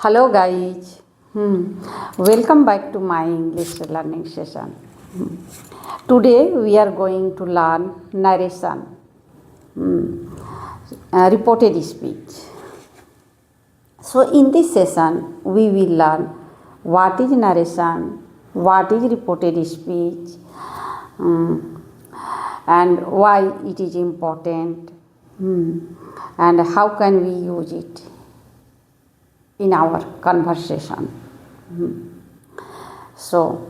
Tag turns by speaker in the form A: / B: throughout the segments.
A: Hello guys, welcome back to my English learning session. Today we are going to learn narration, reported speech. So in this session we will learn what is narration, what is reported speech, and why it is important, and how can we use it in our conversation. So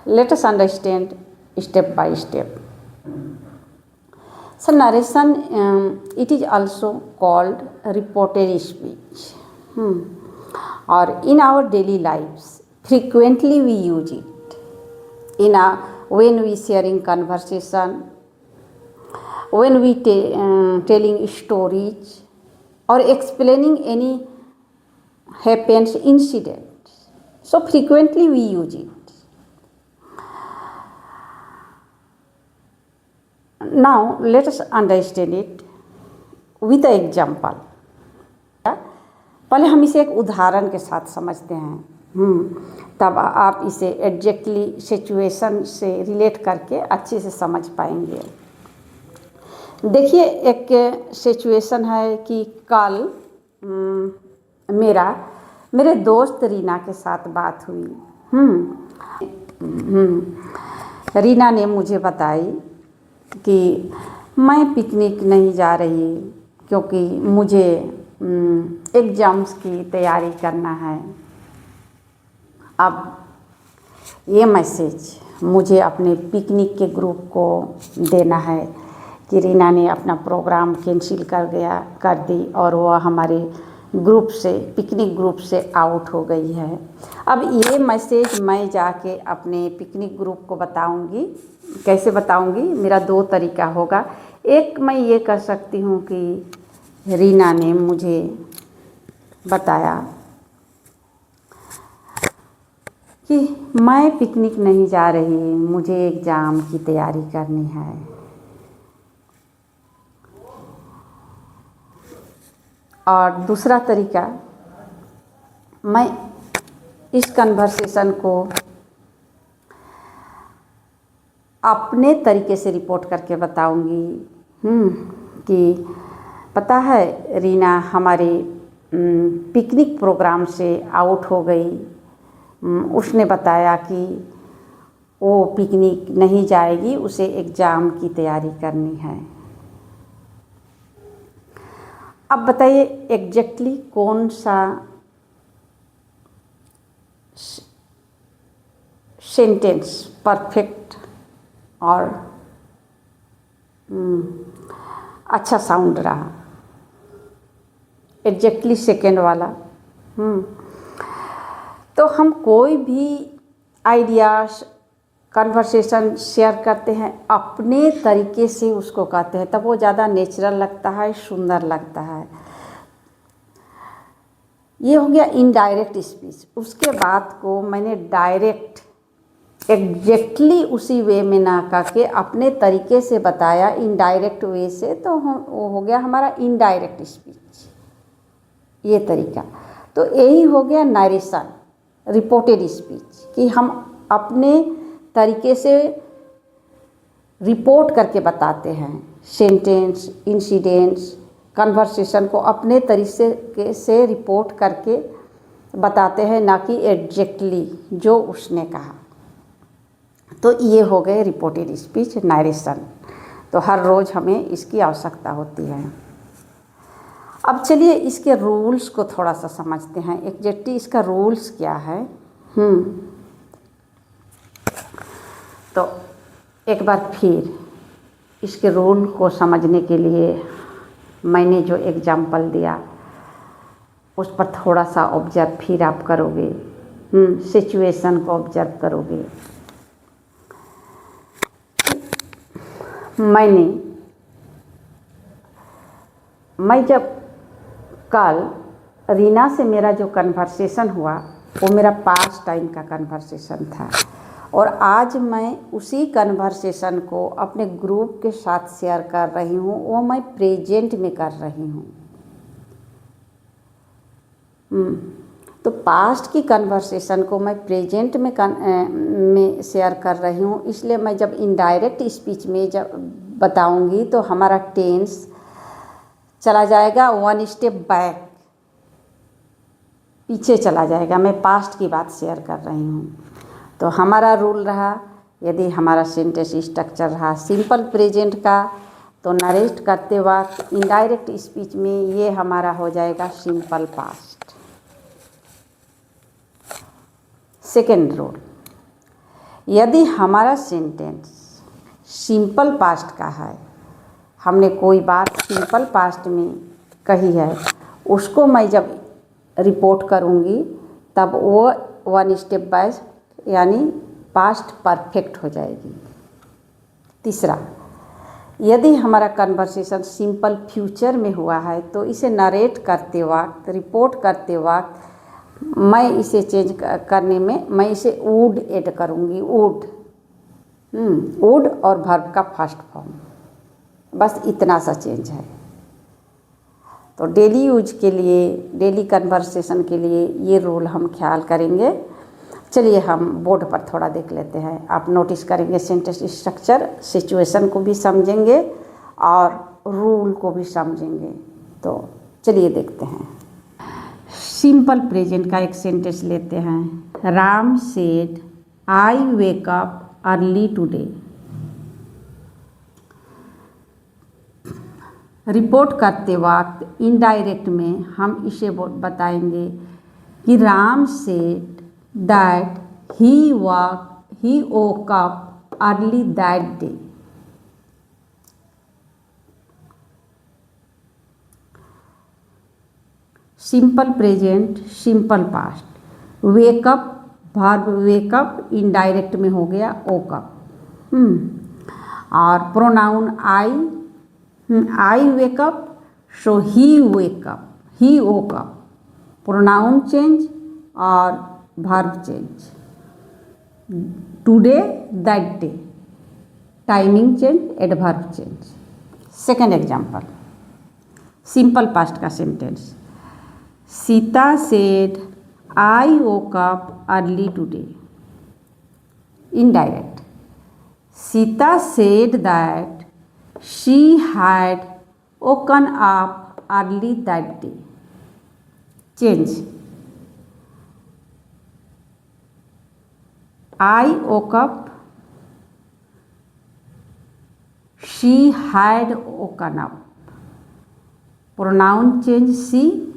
A: let us understand step by step. So narration, it is also called reported speech, or in our daily lives frequently we use it when we sharing conversation, when we telling stories or explaining any happens incident. So frequently we use it. Now let us understand it with an example. पहले हम इसे एक उदाहरण के साथ समझते हैं, तब आप इसे एग्जैक्टली सिचुएशन से रिलेट करके अच्छे से समझ पाएंगे। देखिए, एक सिचुएशन है कि कल मेरे दोस्त रीना के साथ बात हुई। रीना ने मुझे बताई कि मैं पिकनिक नहीं जा रही क्योंकि मुझे एग्ज़ाम्स की तैयारी करना है। अब ये मैसेज मुझे अपने पिकनिक के ग्रुप को देना है कि रीना ने अपना प्रोग्राम कैंसिल कर दी और वह हमारे ग्रुप से, पिकनिक ग्रुप से आउट हो गई है। अब ये मैसेज मैं जाके अपने पिकनिक ग्रुप को बताऊंगी। कैसे बताऊंगी? मेरा दो तरीका होगा। एक, मैं ये कर सकती हूँ कि रीना ने मुझे बताया कि मैं पिकनिक नहीं जा रही, मुझे एग्ज़ाम की तैयारी करनी है। और दूसरा तरीका, मैं इस कन्वर्सेशन को अपने तरीके से रिपोर्ट करके बताऊंगी कि पता है रीना हमारे पिकनिक प्रोग्राम से आउट हो गई। उसने बताया कि वो पिकनिक नहीं जाएगी, उसे एग्ज़ाम की तैयारी करनी है। अब बताइए एग्जैक्टली कौन सा सेंटेंस परफेक्ट और अच्छा साउंड रहा? एग्जैक्टली सेकेंड वाला। तो हम कोई भी आइडियाज कन्वर्सेशन शेयर करते हैं अपने तरीके से उसको कहते हैं, तब वो ज़्यादा नेचुरल लगता है, सुंदर लगता है। ये हो गया इनडायरेक्ट स्पीच। उसके बाद को मैंने डायरेक्ट एग्जैक्टली उसी वे में ना करके अपने तरीके से बताया इनडायरेक्ट वे से, तो वो हो गया हमारा इनडायरेक्ट स्पीच, ये तरीका। तो यही हो गया नरेशन, रिपोर्टेड स्पीच, कि हम अपने तरीके से रिपोर्ट करके बताते हैं सेंटेंस, इंसिडेंट्स, कन्वर्सेशन को अपने तरीके से रिपोर्ट करके बताते हैं, ना कि एग्जैक्टली जो उसने कहा। तो ये हो गए रिपोर्टेड स्पीच, नरेशन। तो हर रोज़ हमें इसकी आवश्यकता होती है। अब चलिए इसके रूल्स को थोड़ा सा समझते हैं। एग्जैक्टली इसका रूल्स क्या है? तो एक बार फिर इसके रूल को समझने के लिए मैंने जो एग्जाम्पल दिया उस पर थोड़ा सा ऑब्जर्व फिर आप करोगे, सिचुएशन को ऑब्जर्व करोगे। मैं जब कल रीना से मेरा जो कन्वर्सेशन हुआ वो मेरा पास्ट टाइम का कन्वर्सेशन था, और आज मैं उसी कन्वर्सेशन को अपने ग्रुप के साथ शेयर कर रही हूँ। वो मैं प्रेजेंट में कर रही हूँ। तो पास्ट की कन्वर्सेशन को मैं प्रेजेंट में शेयर कर रही हूँ, इसलिए मैं जब इनडायरेक्ट स्पीच में जब बताऊँगी तो हमारा टेंस चला जाएगा 1 स्टेप बैक, पीछे चला जाएगा। मैं पास्ट की बात शेयर कर रही हूँ। तो हमारा रूल रहा, यदि हमारा सेंटेंस स्ट्रक्चर रहा सिंपल प्रेजेंट का, तो नरेट करते वक्त इनडायरेक्ट स्पीच में ये हमारा हो जाएगा सिंपल पास्ट। सेकेंड रूल, यदि हमारा सेंटेंस सिंपल पास्ट का है, हमने कोई बात सिंपल पास्ट में कही है, उसको मैं जब रिपोर्ट करूँगी तब वो 1 स्टेप बैक यानी पास्ट परफेक्ट हो जाएगी। तीसरा, यदि हमारा कन्वर्सेशन सिंपल फ्यूचर में हुआ है तो इसे नरेट करते वक्त, रिपोर्ट करते वक्त मैं इसे चेंज करने में मैं इसे वुड ऐड करूँगी। वुड और वर्ब का फर्स्ट फॉर्म, बस इतना सा चेंज है। तो डेली यूज के लिए, डेली कन्वर्सेशन के लिए ये रूल हम ख्याल करेंगे। चलिए हम बोर्ड पर थोड़ा देख लेते हैं। आप नोटिस करेंगे सेंटेंस स्ट्रक्चर, सिचुएशन को भी समझेंगे और रूल को भी समझेंगे। तो चलिए देखते हैं। सिंपल प्रेजेंट का एक सेंटेंस लेते हैं। Ram said I wake up early today. Report करते वक्त इनडायरेक्ट में हम इसे बताएंगे कि Ram said that he woke up early that day. Simple present, simple past. Wake up, verb wake up indirect में हो गया woke up. और pronoun I wake up, so he woke up. Pronoun change और verb change. Today, that day. Timing change, adverb change. Second example, simple past का sentence. Sita said, I woke up early today. Indirect. Sita said that she had woken up early that day. Change. I woke up, she had woken up. Pronoun change she,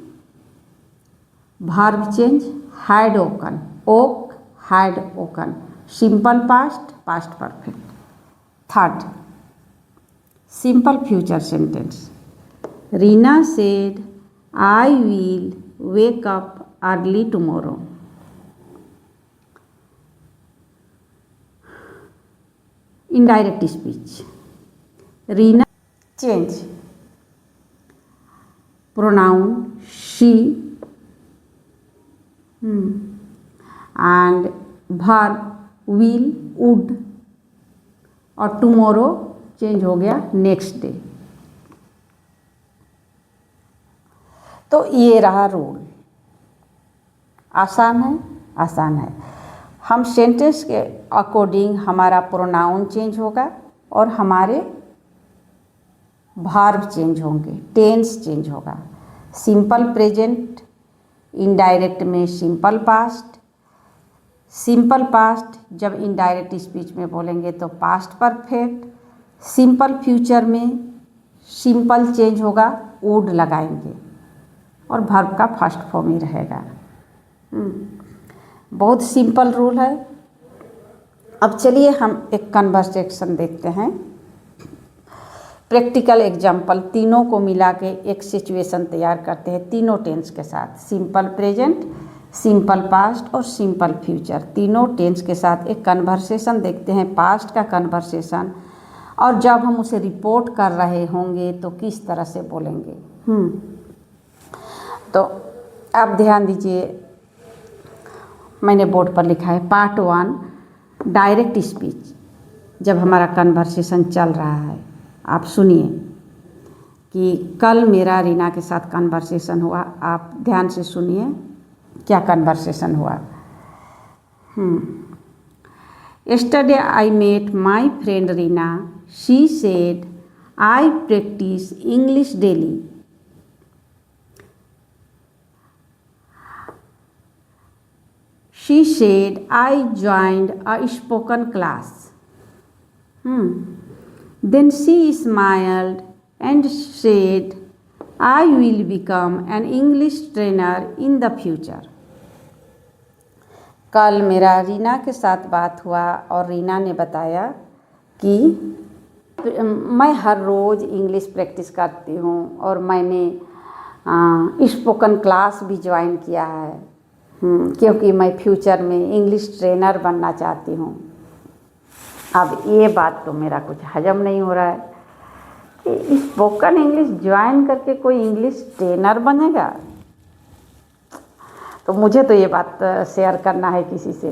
A: verb change had woken, woke, had woken. Simple past, past perfect. Third, simple future sentence. Reena said, I will wake up early tomorrow. Indirect speech. Reena change. Pronoun she and verb will, would और tomorrow change हो गया next day. तो ये रहा rule. आसान है, आसान है। हम सेंटेंस के अकॉर्डिंग हमारा प्रोनाउन चेंज होगा और हमारे वर्ब चेंज होंगे, टेंस चेंज होगा। सिंपल प्रेजेंट, इनडायरेक्ट में सिंपल पास्ट, सिंपल पास्ट जब इनडायरेक्ट स्पीच में बोलेंगे तो पास्ट परफेक्ट, सिंपल फ्यूचर में सिंपल चेंज होगा, वुड लगाएंगे और वर्ब का फर्स्ट फॉर्म ही रहेगा। बहुत सिंपल रूल है। अब चलिए हम एक कन्वर्सेशन देखते हैं। प्रैक्टिकल एग्जाम्पल तीनों को मिला के एक सिचुएशन तैयार करते हैं, तीनों टेंस के साथ, सिंपल प्रेजेंट, सिंपल पास्ट और सिंपल फ्यूचर, तीनों टेंस के साथ एक कन्वर्सेशन देखते हैं, पास्ट का कन्वर्सेशन। और जब हम उसे रिपोर्ट कर रहे होंगे तो किस तरह से बोलेंगे। तो आप ध्यान दीजिए, मैंने बोर्ड पर लिखा है पार्ट 1 डायरेक्ट स्पीच। जब हमारा कन्वर्सेशन चल रहा है, आप सुनिए कि कल मेरा रीना के साथ कन्वर्सेशन हुआ। आप ध्यान से सुनिए। क्या कन्वर्सेशन हुआ। Yesterday I met my friend Rina. She said I practice English daily. She said I joined a spoken class. Then she smiled and said I will become an English trainer in the future. कल मेरा रीना के साथ बात हुआ और रीना ने बताया कि मैं हर रोज़ इंग्लिश प्रैक्टिस करती हूँ और मैंने स्पोकन क्लास भी ज्वाइन किया है क्योंकि मैं फ्यूचर में इंग्लिश ट्रेनर बनना चाहती हूँ। अब ये बात तो मेरा कुछ हजम नहीं हो रहा है कि स्पोकन इंग्लिश ज्वाइन करके कोई इंग्लिश ट्रेनर बनेगा। तो मुझे तो ये बात शेयर करना है किसी से।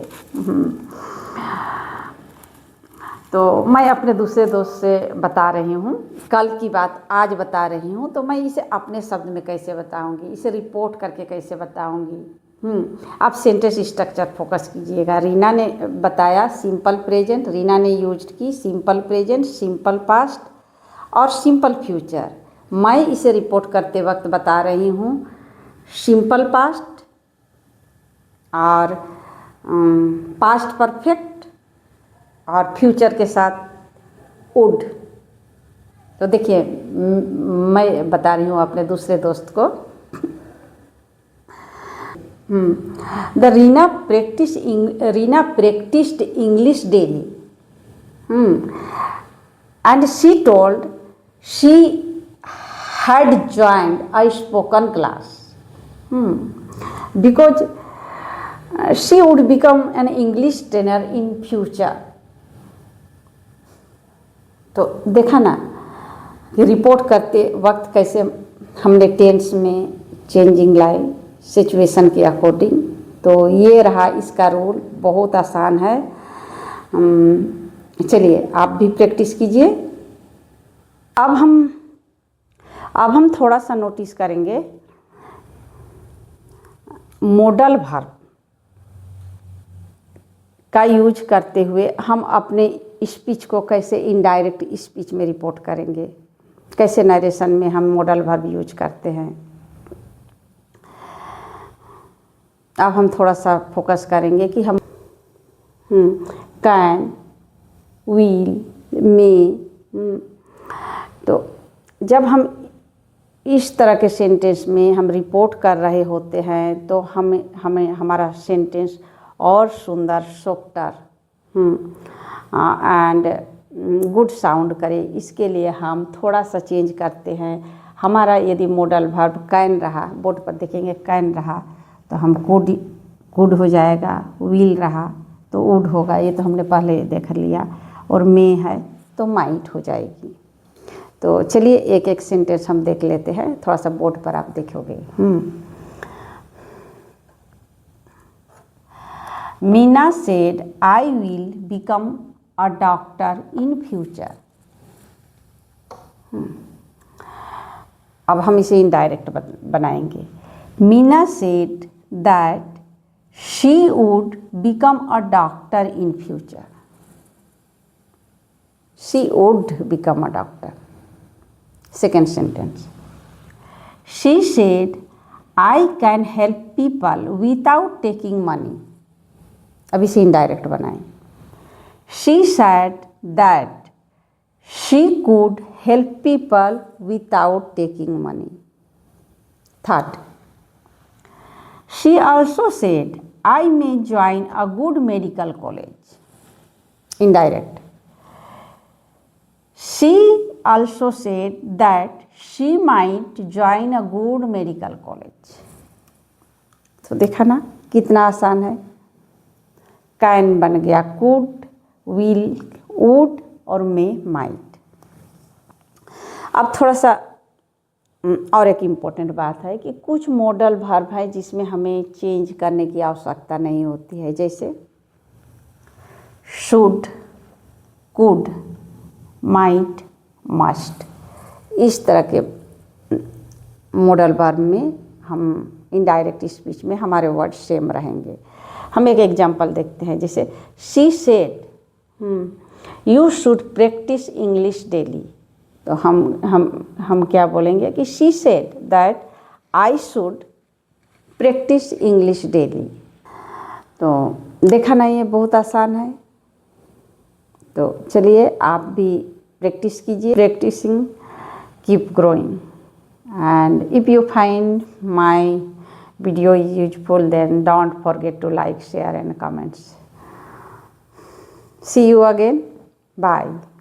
A: तो मैं अपने दूसरे दोस्त से बता रही हूँ, कल की बात आज बता रही हूँ, तो मैं इसे अपने शब्द में कैसे बताऊँगी, इसे रिपोर्ट करके कैसे बताऊँगी। आप सेंटेंस स्ट्रक्चर फोकस कीजिएगा। रीना ने बताया सिंपल प्रेजेंट, रीना ने यूज की सिंपल प्रेजेंट, सिंपल पास्ट और सिंपल फ्यूचर। मैं इसे रिपोर्ट करते वक्त बता रही हूँ सिंपल पास्ट और पास्ट परफेक्ट और फ्यूचर के साथ वुड। तो देखिए मैं बता रही हूँ अपने दूसरे दोस्त को। The Reena practiced English daily and she told she had joined a spoken class because she would become an English trainer in future। तो देखा ना कि रिपोर्ट करते वक्त कैसे हमने टेंस में चेंजिंग लाई सिचुएशन के अकॉर्डिंग। तो ये रहा इसका रूल, बहुत आसान है। चलिए आप भी प्रैक्टिस कीजिए। अब हम थोड़ा सा नोटिस करेंगे मॉडल वर्ब का यूज करते हुए हम अपने स्पीच को कैसे इनडायरेक्ट स्पीच में रिपोर्ट करेंगे, कैसे नरेशन में हम मॉडल वर्ब यूज करते हैं। अब हम थोड़ा सा फोकस करेंगे कि हम कैन, विल, मे। तो जब हम इस तरह के सेंटेंस में हम रिपोर्ट कर रहे होते हैं तो हमें हमारा सेंटेंस और सुंदर, सॉफ्टर एंड गुड साउंड करे, इसके लिए हम थोड़ा सा चेंज करते हैं। हमारा यदि मॉडल वर्ब कैन रहा, बोर्ड पर देखेंगे कैन रहा तो हम कुड हो जाएगा, विल रहा तो वुड होगा, ये तो हमने पहले देख लिया, और मे है तो माइट हो जाएगी। तो चलिए एक एक सेंटेंस हम देख लेते हैं, थोड़ा सा बोर्ड पर आप देखोगे। Meena said I will become a doctor in future. अब हम इसे इनडायरेक्ट बनाएंगे। Meena said that she would become a doctor in future. She would become a doctor. Second sentence, she said I can help people without taking money. अब इसे indirect बनाएं। She said that she could help people without taking money. Third, she also said I may join a good medical college. Indirect, she also said that she might join a good medical college। तो देखा ना कितना आसान है। Can बन गया could, will would और may might. अब थोड़ा सा और एक इम्पोर्टेंट बात है कि कुछ मॉडल वर्ब है जिसमें हमें चेंज करने की आवश्यकता नहीं होती है, जैसे शुड, कुड, माइट, मस्ट। इस तरह के मॉडल वर्ब में हम इनडायरेक्ट स्पीच में हमारे वर्ड सेम रहेंगे। हम एक एग्जांपल देखते हैं, जैसे she said you should practice English daily. तो हम क्या बोलेंगे कि she said that I should practice English daily. तो देखा ना, ये बहुत आसान है। तो चलिए आप भी प्रैक्टिस कीजिए। Practising keep growing, and if you find my video is useful, then don't forget to like, share and comments. See you again. Bye.